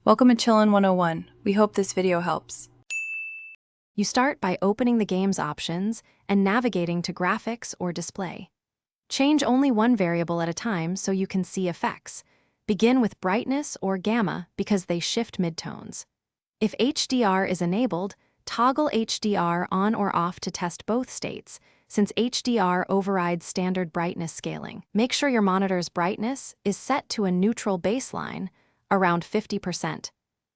Welcome to Chillin' 101. We hope this video helps. You start by opening the game's options and navigating to graphics or display. Change only one variable at a time so you can see effects. Begin with brightness or gamma because they shift midtones. If HDR is enabled, toggle HDR on or off to test both states, since HDR overrides standard brightness scaling. Make sure your monitor's brightness is set to a neutral baseline, around 50%,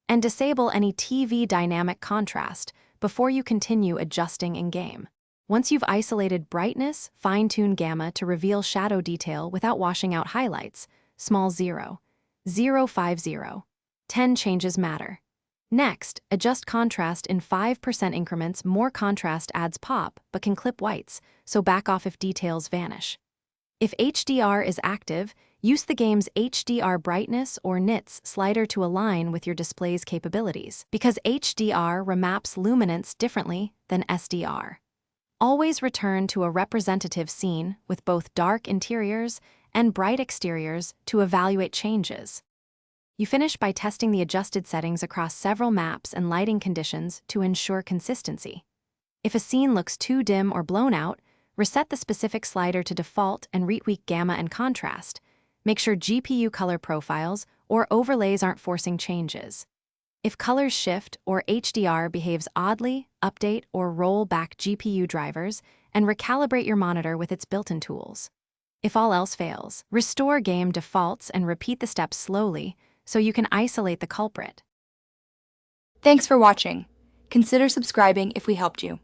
and disable any TV dynamic contrast before you continue adjusting in-game. Once you've isolated brightness, fine-tune gamma to reveal shadow detail without washing out highlights. Small 0, 050, 10 changes matter. Next, adjust contrast in 5% increments. More contrast adds pop but can clip whites, so back off if details vanish. If HDR is active, use the game's HDR brightness or nits slider to align with your display's capabilities, because HDR remaps luminance differently than SDR. Always return to a representative scene with both dark interiors and bright exteriors to evaluate changes. You finish by testing the adjusted settings across several maps and lighting conditions to ensure consistency. If a scene looks too dim or blown out, reset the specific slider to default and retweak gamma and contrast. Make sure GPU color profiles or overlays aren't forcing changes. If colors shift or HDR behaves oddly, update or roll back GPU drivers and recalibrate your monitor with its built-in tools. If all else fails, restore game defaults and repeat the steps slowly so you can isolate the culprit. Thanks for watching. Consider subscribing if we helped you.